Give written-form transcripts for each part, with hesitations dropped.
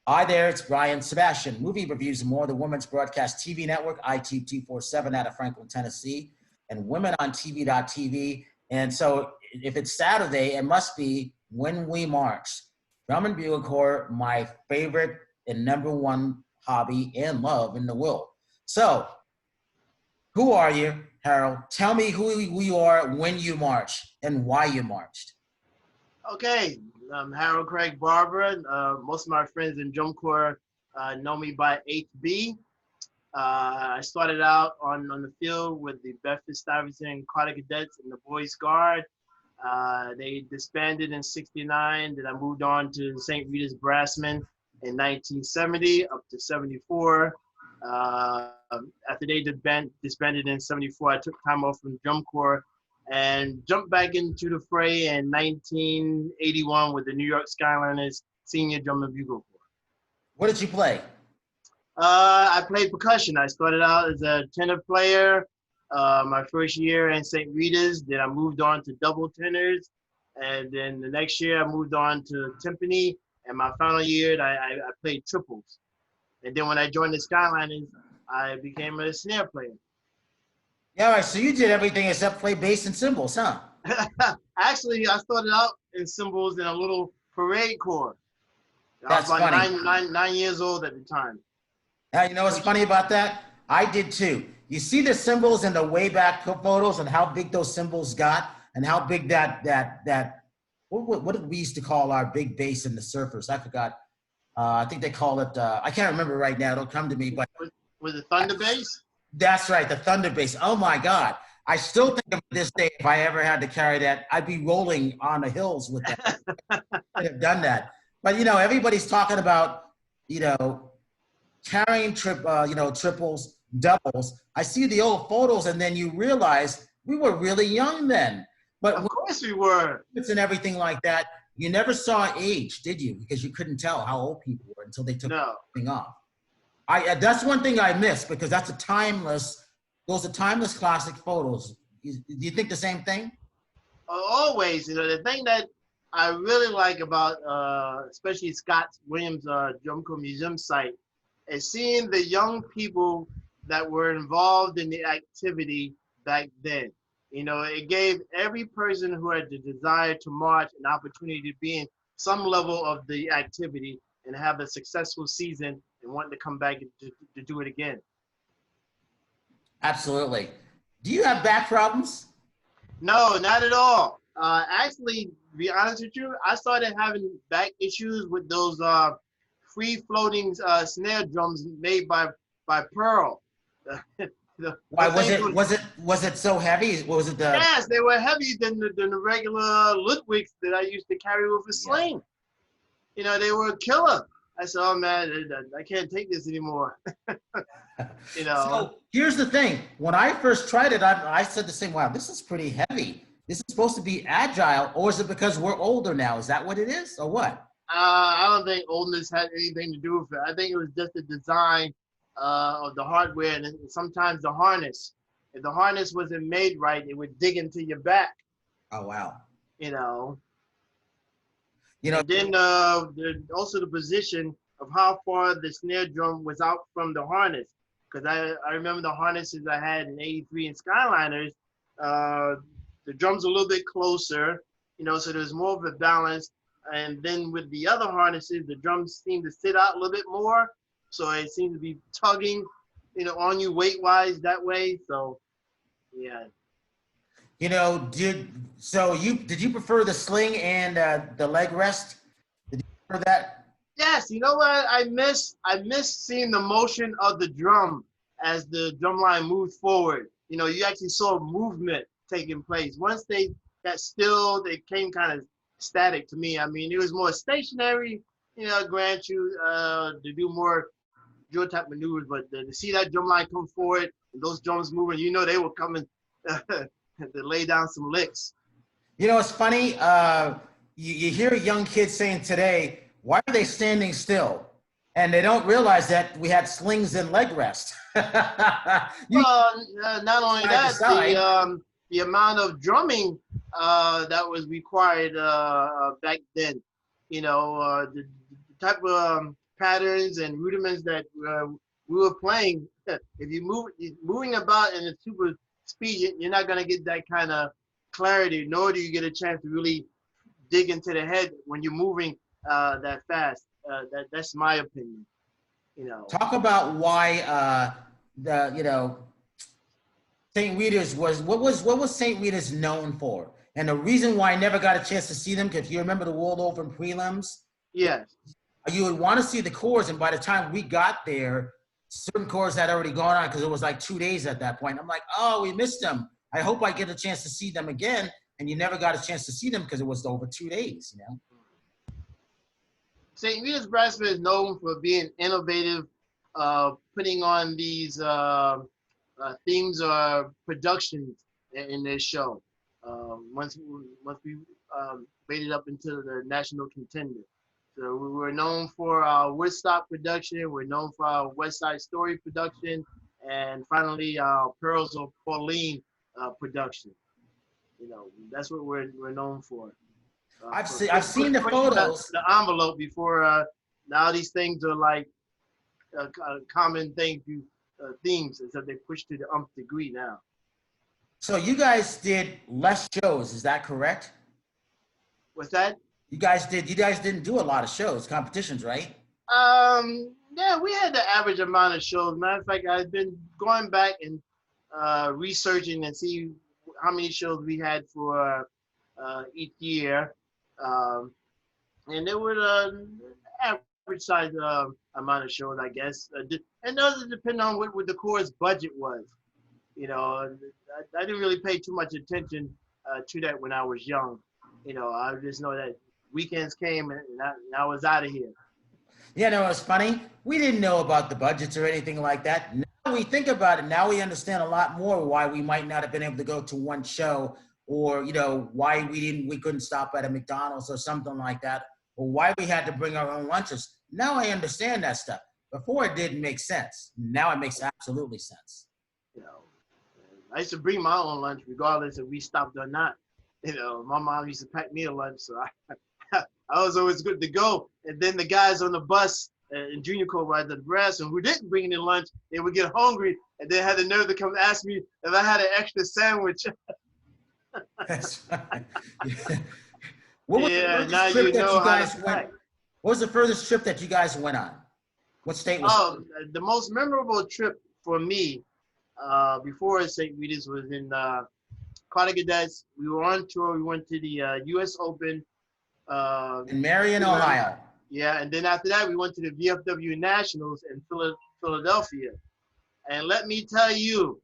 Hi there, it's Brian Sebastian. Movie Reviews and More, the Women's Broadcast TV Network, IT247 out of Franklin, Tennessee, and Women on TV.tv. And so if it's Saturday, it must be When We March. Drum and Bugle Corps, my favorite and #1 hobby and love in the world. So, who are you, Harold? Tell me who you are, when you march, and why you marched. Okay, I'm Harold Craig Barber. Most of my friends in Drum Corps know me by HB. I started out on the field with the Bedford-Stuyvesant Carter Cadets in the Boys Guard. They disbanded in '69. Then I moved on to St.Rita's Brassman in 1970 up to '74. After they disbanded in '74, I took time off from Drum Corps and jumped back into the fray in 1981 with the New York Skyliners Senior Drum and Bugle Corps. What did you play? I played percussion. I started out as a tenor player my first year in St.Rita's. Then I moved on to double tenors. And then the next year I moved on to timpani. And my final year, I played triples. And then when I joined the Skyliners, I became a snare player. Yeah, all right, so you did everything except play bass and cymbals, huh? Actually, I started out in cymbals in a little parade corps. That's I was funny. like nine years old at the time. Now, you know what's funny about that? I did too. You see the cymbals in the way back photos and how big those cymbals got and how big what did we used to call our big bass in the Surfers? I forgot. I think they call it, I can't remember right now. It'll come to me. But was it thunder bass? That's right, the thunder bass. Oh my God. I still think of this day, if I ever had to carry that, I'd be rolling on the hills with that. I'd have done that. But, you know, everybody's talking about, you know, carrying triples, doubles. I see the old photos and then you realize we were really young then. But of course we were. And everything like that, you never saw age, did you? Because you couldn't tell how old people were until they took everything off. That's one thing I miss because those are timeless classic photos. Do you think the same thing? Always. You know, the thing that I really like about, especially Scott Williams Drum Corps Museum site, is seeing the young people that were involved in the activity back then. You know, it gave every person who had the desire to march an opportunity to be in some level of the activity and have a successful season and want to come back to do it again. Absolutely. Do you have back problems? No, not at all. Actually, to be honest with you, I started having back issues with those free-floating snare drums made by Pearl. Why was it so heavy? Was it the? Yes, they were heavier than the regular Ludwigs that I used to carry with a sling. Yeah. You know, they were a killer. I said, oh man, I can't take this anymore. You know. So here's the thing. When I first tried it, I said the same, wow, this is pretty heavy. This is supposed to be agile, or is it because we're older now? Is that what it is, or what? I don't think oldness had anything to do with it. I think it was just the design of the hardware and sometimes the harness. If the harness wasn't made right, it would dig into your back. Oh, wow. You know. You know, and then also the position of how far the snare drum was out from the harness. Because I remember the harnesses I had in '83 in Skyliners, the drums were a little bit closer, you know, so there's more of a balance. And then with the other harnesses, the drums seem to sit out a little bit more. So it seems to be tugging, you know, on you weight-wise that way. So, yeah. You know, did you prefer the sling and the leg rest? Did you prefer that? Yes. You know what I miss? I miss seeing the motion of the drum as the drum line moved forward. You know, you actually saw movement taking place. Once they got still, they came kind of static to me. I mean, it was more stationary. You know, grant you to do more drill type maneuvers, but to see that drum line come forward and those drums moving, you know, they were coming. To lay down some licks. You know, it's funny. You hear young kids saying today, why are they standing still? And they don't realize that we had slings and leg rest. Well, not only that, the amount of drumming that was required back then, you know, the type of patterns and rudiments that we were playing. If moving about in a super speed, you're not gonna get that kind of clarity, nor do you get a chance to really dig into the head when you're moving that fast. That's my opinion. You know. Talk about why St. Rita's what was St. Rita's known for, and the reason why I never got a chance to see them, because you remember the World Open prelims. Yes. You would want to see the corps, and by the time we got there, certain corps had already gone on because it was like 2 days at that point. I'm like, oh, we missed them. I hope I get a chance to see them again, and you never got a chance to see them because it was over 2 days. You know. St. Rita's Brassman is known for being innovative, putting on these themes or productions in their show. Once we made it up into the national contender. So we were known for our Woodstock production. We're known for our West Side Story production, and finally our Pearls of Pauline production. You know, that's what we're known for. I've seen the photos. The envelope before now these things are like common things, themes, so they push to the nth degree now. So you guys did less shows, is that correct? What's that? You guys didn't do a lot of shows, competitions, right? Yeah, we had the average amount of shows. Matter of fact, I've been going back and researching and see how many shows we had for each year. And there were average size amount of shows, I guess. And those depend on what the Corps' budget was. You know, I didn't really pay too much attention to that when I was young. You know, I just know that weekends came and I was out of here. Yeah, no, it's funny. We didn't know about the budgets or anything like that. Now we think about it. Now we understand a lot more why we might not have been able to go to one show, or, you know, why we couldn't stop at a McDonald's or something like that, or why we had to bring our own lunches. Now I understand that stuff. Before it didn't make sense. Now it makes absolutely sense. You know, I used to bring my own lunch regardless if we stopped or not. You know, my mom used to pack me a lunch, so I was always good to go. And then the guys on the bus in junior corps by the Brassman who didn't bring any lunch, they would get hungry and they had the nerve to come ask me if I had an extra sandwich. That's right. What was the furthest trip that you guys went on? What state was it? The most memorable trip for me before St. Rita's was in Carter Cadets. We were on tour. We went to the U.S. Open. In Marion, Ohio. Yeah, and then after that, we went to the VFW Nationals in Philadelphia. And let me tell you,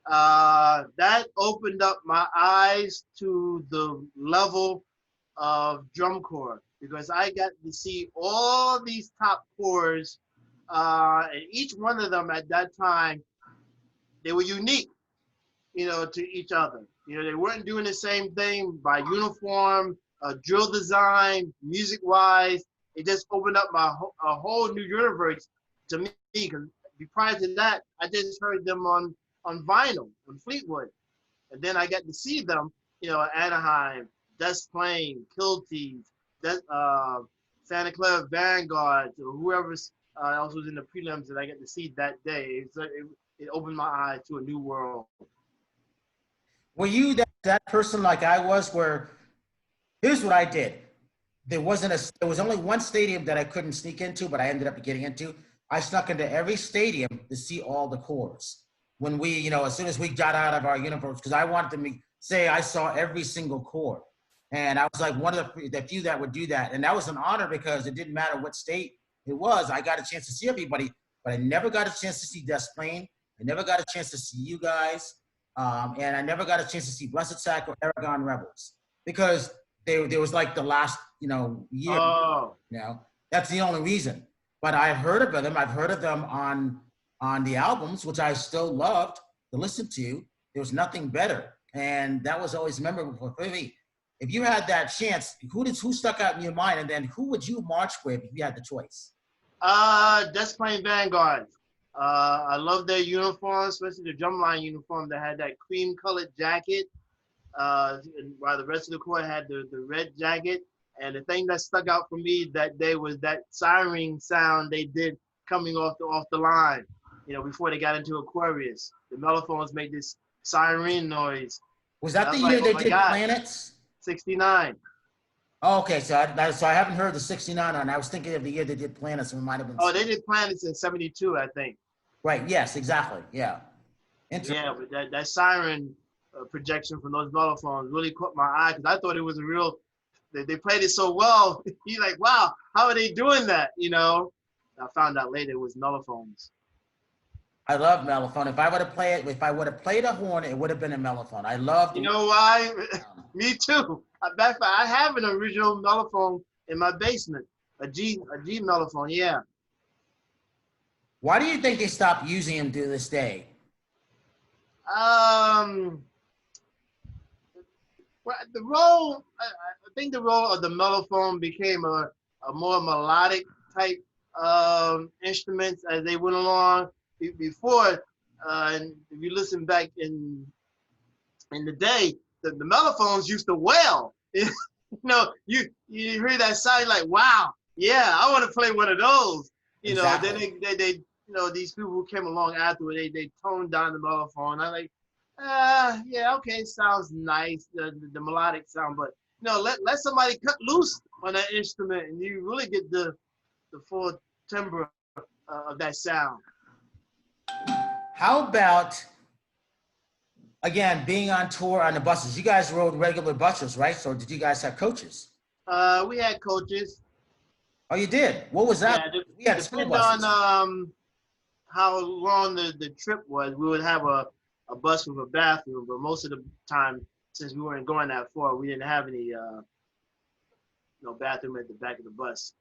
that opened up my eyes to the level of drum corps, because I got to see all these top corps, and each one of them at that time, they were unique, you know, to each other. You know, they weren't doing the same thing by uniform, drill design, music-wise. It just opened up a whole new universe to me, because prior to that, I just heard them on vinyl, on Fleetwood. And then I got to see them, you know, Anaheim, Des Plaines, Kilties, Santa Clara Vanguard, or whoever else was in the prelims that I got to see that day. It opened my eyes to a new world. Were you that person like I was, where here's what I did. There was only one stadium that I couldn't sneak into, but I ended up getting into. I snuck into every stadium to see all the corps. When we, you know, as soon as we got out of our uniforms, because I wanted to say I saw every single corps. And I was like one of the few that would do that. And that was an honor, because it didn't matter what state it was. I got a chance to see everybody, but I never got a chance to see Des Plaines. I never got a chance to see you guys. And I never got a chance to see Blessed Sac or Aragon Rebels, because there was like the last, you know, year. Oh. You know, that's the only reason. But I've heard of them. I've heard of them on the albums, which I still loved to listen to. There was nothing better, and that was always memorable for me. If you had that chance, who stuck out in your mind, and then who would you march with if you had the choice? Des Plaines Vanguard. I love their uniform, especially the drumline uniform that had that cream-colored jacket, while the rest of the corps had the red jacket. And the thing that stuck out for me that day was that siren sound they did coming off the line, before they got into Aquarius. The mellophones made this siren noise. Was that I the was year like, oh they my did God, Planets? 69. Oh, okay, so I haven't heard the 69 on. I was thinking of the year they did Planets, and it might have been. Oh, they did Planets in 72, I think. Right, yes, exactly, yeah. Yeah, but that siren projection from those mellophones really caught my eye because I thought it was a real, they played it so well. You're like, wow, how are they doing that, I found out later it was mellophones. I love mellophone. If I would have played a horn, it would have been a mellophone. I love. You know why? Me too. I have an original mellophone in my basement, a G mellophone. Yeah. Why do you think they stopped using them to this day? Well, I think the role of the mellophone became a more melodic type instruments as they went along. Before, and if you listen back in the day, the mellophones used to wail. You hear that sound like, wow, yeah, I want to play one of those. Exactly. Then they these people who came along afterward, they toned down the mellophone. I'm like, yeah, okay, sounds nice, the melodic sound, but let somebody cut loose on that instrument, and you really get the full timbre of that sound. How about, again, being on tour on the buses? You guys rode regular buses, right? So did you guys have coaches? We had coaches. Oh, you did? What was that? Yeah, We had school depending buses. on how long the trip was, we would have a bus with a bathroom, but most of the time, since we weren't going that far, we didn't have any bathroom at the back of the bus.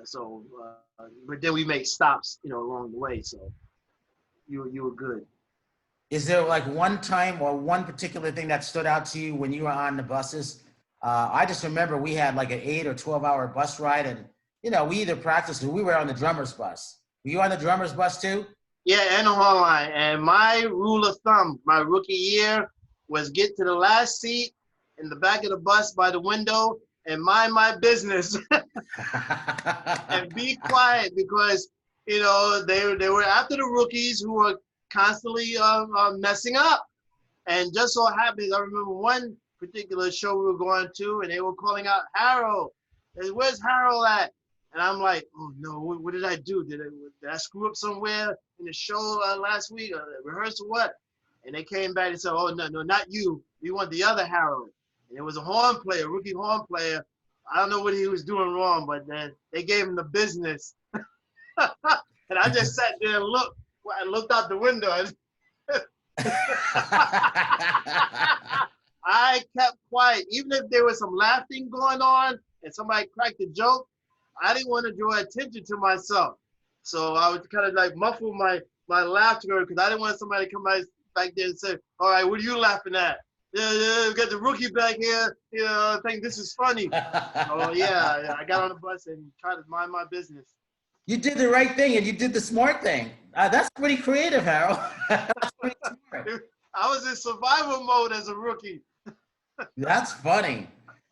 So, but then we made stops, along the way, so you were good. Is there like one time or one particular thing that stood out to you when you were on the buses? I just remember we had like an 8 or 12-hour bus ride, and we either practiced or we were on the drummer's bus. Were you on the drummer's bus too? Yeah, and the horn line. And my rule of thumb, my rookie year, was get to the last seat in the back of the bus by the window and mind my business and be quiet because they were after the rookies who were constantly messing up. And just so happens, I remember one particular show we were going to, and they were calling out Harold. Where's Harold at? And I'm like, oh no, what did I do? Did I screw up somewhere in the show last week? Rehearsal what? And they came back and said, oh no, not you. We want the other Harold. And it was a horn player, rookie horn player. I don't know what he was doing wrong, but then they gave him the business. And I just sat there and looked. I looked out the window. I kept quiet. Even if there was some laughing going on and somebody cracked a joke, I didn't want to draw attention to myself. So I would kind of like muffle my laughter because I didn't want somebody to come back there and say, all right, what are you laughing at? Yeah, we got the rookie back here. I think this is funny. Oh yeah, I got on the bus and tried to mind my business. You did the right thing and you did the smart thing. That's pretty creative, Harold. That's pretty smart. I was in survival mode as a rookie. That's funny.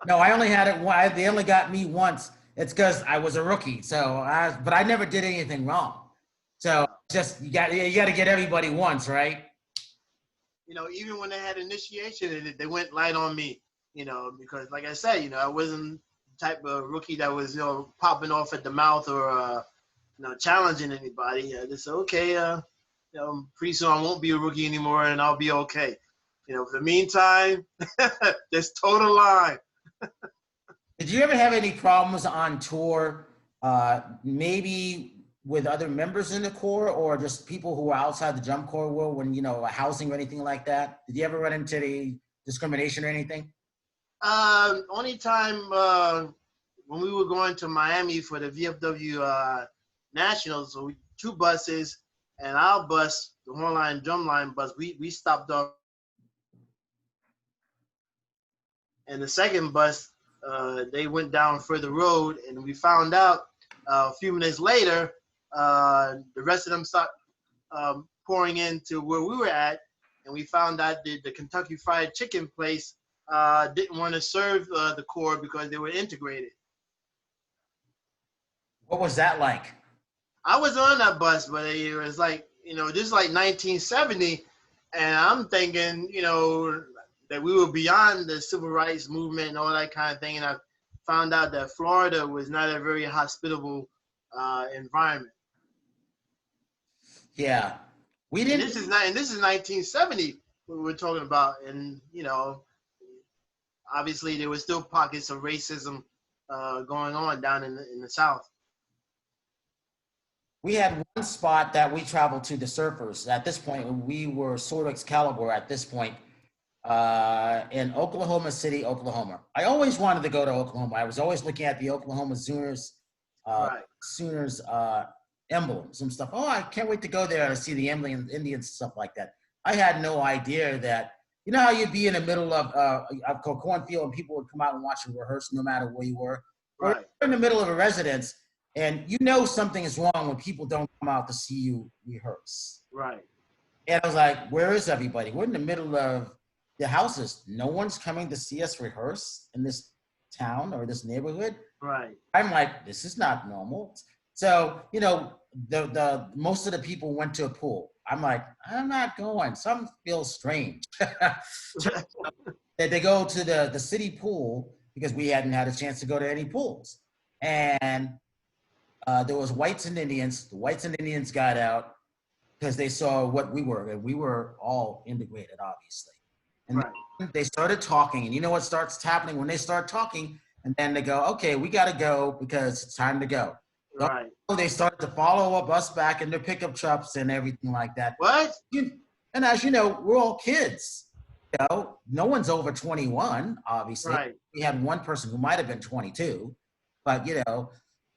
No, I only had it. They only got me once. It's because I was a rookie. But I never did anything wrong. So just you got to get everybody once, right? Even when they had initiation, they went light on me. Because like I said, I wasn't the type of rookie that was popping off at the mouth or challenging anybody. I just said, okay, pretty soon I won't be a rookie anymore, and I'll be okay. For the meantime, just toe the line. Did you ever have any problems on tour, maybe with other members in the Corps or just people who were outside the Drum Corps world when, housing or anything like that? Did you ever run into any discrimination or anything? Only time when we were going to Miami for the VFW Nationals, so 2 buses, and our bus, the horn line, drum line bus, we stopped off. And the second bus, they went down further road, and we found out a few minutes later, the rest of them started pouring into where we were at, and we found out the Kentucky Fried Chicken place didn't want to serve the Corps because they were integrated. What was that like? I was on that bus, but it was like, this is like 1970, and I'm thinking, that we were beyond the civil rights movement and all that kind of thing, and I found out that Florida was not a very hospitable environment. Yeah, we didn't. And this is 1970 we were talking about, and obviously there were still pockets of racism going on down in the South. We had one spot that we traveled to, the Surfers. At this point, we were sort of Excalibur at this point in Oklahoma City, Oklahoma. I always wanted to go to Oklahoma. I was always looking at the Oklahoma Sooners, emblems and stuff. Oh, I can't wait to go there and see the Indians and stuff like that. I had no idea that, how you'd be in the middle of a cornfield and people would come out and watch you rehearse no matter where you were. Right. We're in the middle of a residence, and something is wrong when people don't come out to see you rehearse. Right. And I was like, where is everybody? We're in the middle of the houses. No one's coming to see us rehearse in this town or this neighborhood. Right. I'm like, this is not normal. So, the most of the people went to a pool. I'm like, I'm not going. Something feels strange. They go to the city pool because we hadn't had a chance to go to any pools. And there was whites and Indians. The whites and Indians got out because they saw what we were. And we were all integrated, obviously. And right. They started talking. And you know what starts happening when they start talking? And then they go, okay, we got to go because it's time to go. Right. So they started to follow up us back in their pickup trucks and everything like that. What? And as you know, we're all kids. No one's over 21, obviously. Right. We had one person who might have been 22, but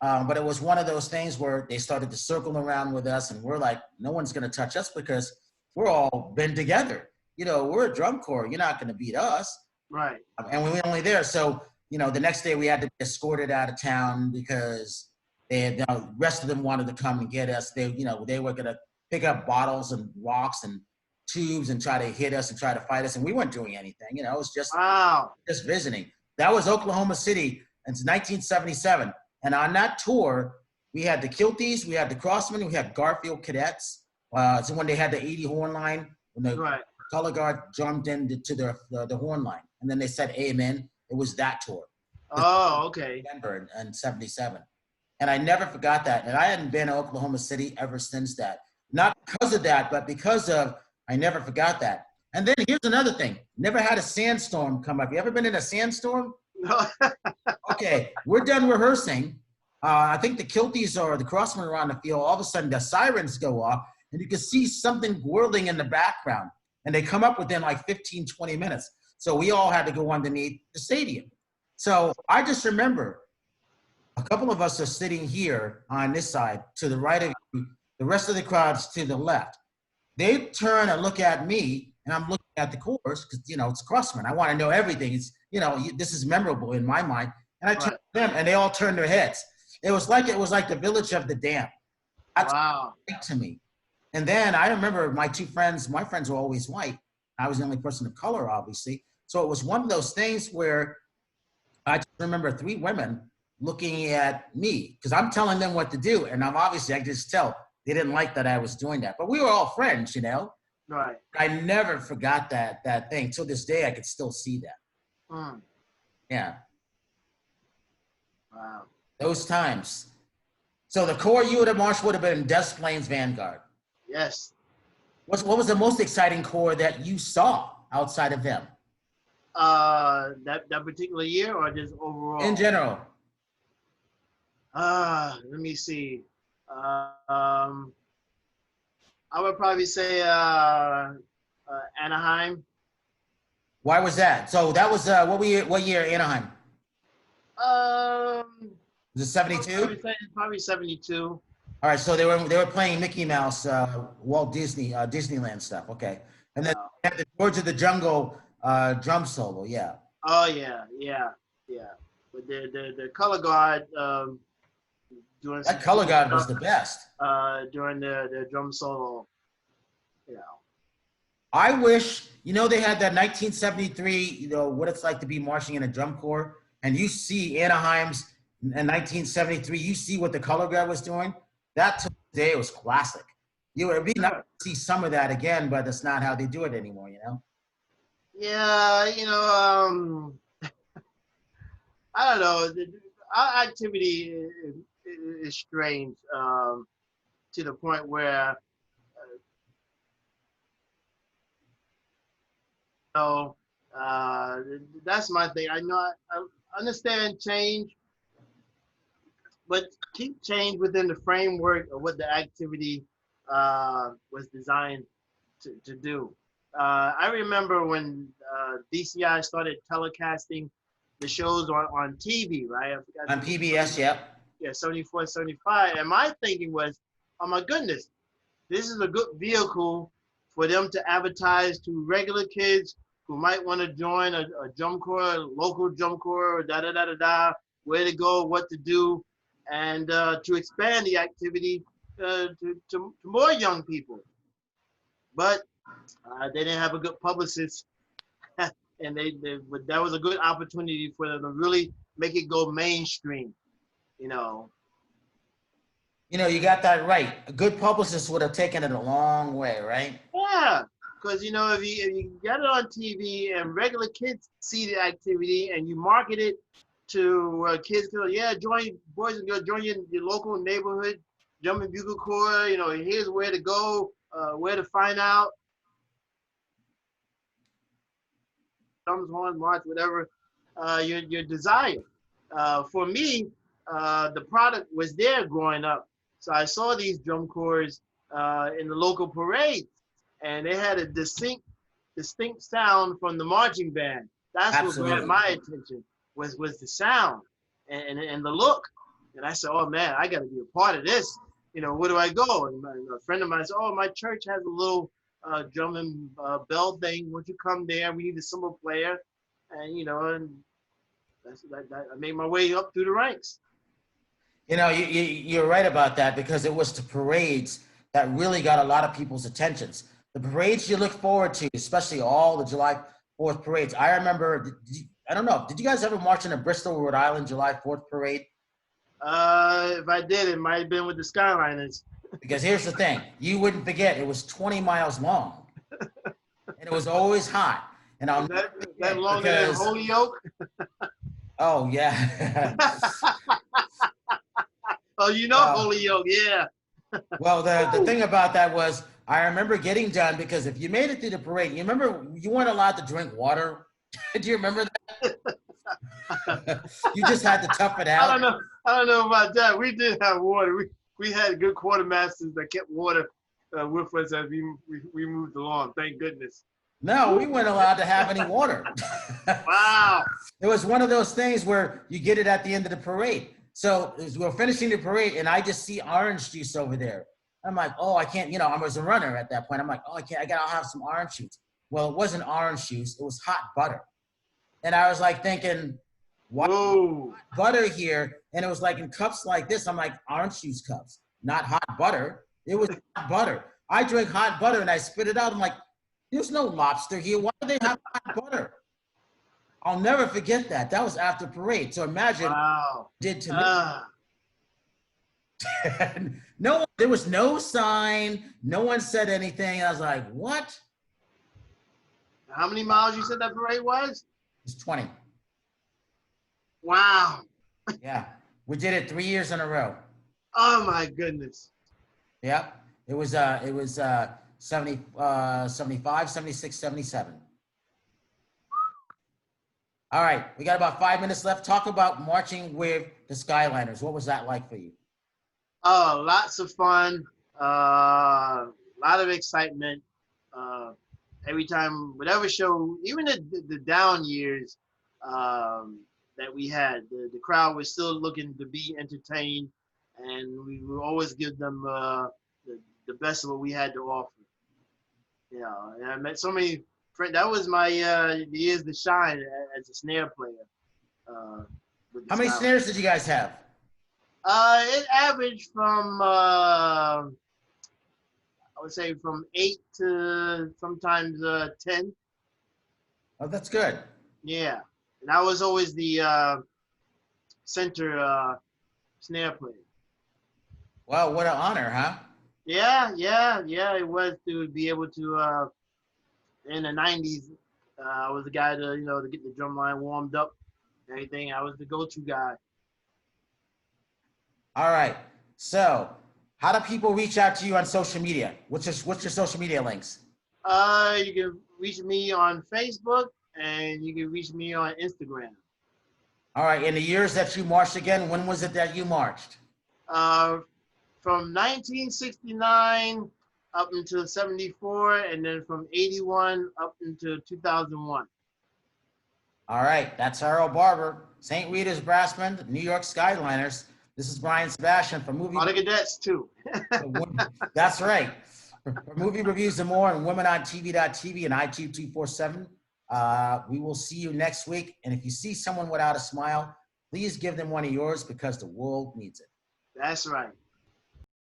but it was one of those things where they started to circle around with us, and we're like, no one's going to touch us because we're all been together. We're a drum corps. You're not going to beat us. Right. And we were only there. So, the next day we had to be escorted out of town because the rest of them wanted to come and get us. They were going to pick up bottles and rocks and tubes and try to hit us and try to fight us. And we weren't doing anything. It was just, just visiting. That was Oklahoma City. And it's 1977. And on that tour, we had the Kilties, we had the Crossmen, we had Garfield Cadets. So when they had the 80 horn line, when the color guard jumped into the horn line. And then they said amen. It was that tour. Oh, okay. Denver in 77. And I never forgot that. And I hadn't been to Oklahoma City ever since that. Not because of that, but because of, I never forgot that. And then here's another thing. Never had a sandstorm come up. You ever been in a sandstorm? No. Okay, we're done rehearsing. I think the Kilties or the Crossmen are on the field. All of a sudden, the sirens go off, and you can see something whirling in the background. And they come up within like 15, 20 minutes. So we all had to go underneath the stadium. So I just remember a couple of us are sitting here on this side to the right of you, the rest of the crowd's to the left. They turn and look at me, and I'm looking at the chorus because, it's Crossman. I want to know everything. It's, this is memorable in my mind. And I turned to them, and they all turned their heads. It was like the village of the damned. That's what to me. And then I remember my friends were always white. I was the only person of color, obviously. So it was one of those things where I just remember 3 women looking at me because I'm telling them what to do. And I could just tell they didn't like that I was doing that. But we were all friends, Right. I never forgot that thing. Till this day, I could still see that. Yeah. Wow. Those times. So the corps you would have marched would have been Plaines Vanguard. Yes. What was the most exciting corps that you saw outside of them? That particular year or just overall? In general. Let me see. I would probably say Anaheim. Why was that? So that was what year Anaheim? Was it 72? Probably 72. All right, so they were playing Mickey Mouse, Walt Disney, Disneyland stuff. Okay, and then they had the George of the Jungle drum solo. Yeah. Oh yeah. But the color guard doing that color guard was the best. During the drum solo, I wish, they had that 1973, what it's like to be marching in a drum corps, and you see Anaheim's in 1973, you see what the color guard was doing. That to this day was classic. It'd be nice to see some of that again, but that's not how they do it anymore, Yeah, I don't know. Our activity is strange to the point where, that's my thing. I know I understand change, but keep change within the framework of what the activity was designed to do. I remember when DCI started telecasting the shows on TV, right? I forgot On PBS, yep. Yeah, 74, 75. And my thinking was, oh my goodness, this is a good vehicle for them to advertise to regular kids who might want to join a drum corps, a local drum corps, where to go, what to do, and to expand the activity to more young people. But they didn't have a good publicist, and that was a good opportunity for them to really make it go mainstream, You got that right. A good publicist would have taken it a long way, right? Yeah, because if you get it on TV and regular kids see the activity and you market it to kids, join boys and girls, join your local neighborhood Drum Bugle Corps. Here's where to go, where to find out. Drums, horn, march, whatever your desire. For me, the product was there growing up. So I saw these drum corps in the local parades, and they had a distinct sound from the marching band. That's Absolutely. what grabbed my attention was the sound and the look. And I said, oh man, I got to be a part of this. Where do I go? And a friend of mine said, oh, my church has a little drum and bell thing. Won't you come there? We need a cymbal player. And, and I made my way up through the ranks. You're right about that, because it was the parades that really got a lot of people's attentions. The parades you look forward to, especially all the July 4th parades. I remember, I don't know, did you guys ever march in a Bristol, Rhode Island July 4th parade? If I did, it might have been with the Skyliners. Because here's the thing, you wouldn't forget, it was 20 miles long, and it was always hot. And Is that longer than Holyoke? Oh yeah. Oh, Holyoke, yeah. Well, the thing about that was, I remember getting done, because if you made it through the parade, you remember you weren't allowed to drink water. Do you remember that? You just had to tough it out. I don't know about that. We did have water. We had good quartermasters that kept water with us as we moved along. Thank goodness. No, we weren't allowed to have any water. Wow. It was one of those things where you get it at the end of the parade. So we're finishing the parade, and I just see orange juice over there. I'm like, oh, I can't, I was a runner at that point. I'm like, oh, I'll have some orange juice. Well, it wasn't orange juice, it was hot butter. And I was like thinking, why hot butter here? And it was like in cups like this. I'm like, orange juice cups, not hot butter. It was hot butter. I drank hot butter and I spit it out. I'm like, there's no lobster here. Why do they have hot butter? I'll never forget that. That was after parade. So imagine what it did to me. No, there was no sign. No one said anything. I was like, what? How many miles you said that parade was? It's 20. Wow. Yeah. We did it 3 years in a row. Oh my goodness. Yep. It was 70, 75, 76, 77. All right, we got about 5 minutes left. Talk about marching with the Skyliners. What was that like for you? Oh, lots of fun. A lot of excitement. Every time, whatever show, even the down years that we had, the crowd was still looking to be entertained, and we would always give them the best of what we had to offer. And I met so many friends. That was my years to shine as a snare player. How many snares did you guys have? It averaged from, I would say from 8 to sometimes 10. Oh, that's good. Yeah, and I was always the center snare player. Well, what an honor, huh? Yeah. It was to be able to in the '90s. I was the guy to get the drum line warmed up, and everything. I was the go-to guy. All right. So, how do people reach out to you on social media? What's your social media links? You can reach me on Facebook, and you can reach me on Instagram. All right. In the years that you marched again, when was it that you marched? From 1969 up until 74, and then from 81 up until 2001. All right. That's Harold Barber, St. Rita's Brassman, New York Skyliners. This is Brian Sebastian for Movie. All the cadets too. That's right. For Movie Reviews and More and Women on TV.tv and ITube 247. We will see you next week. And if you see someone without a smile, please give them one of yours because the world needs it. That's right.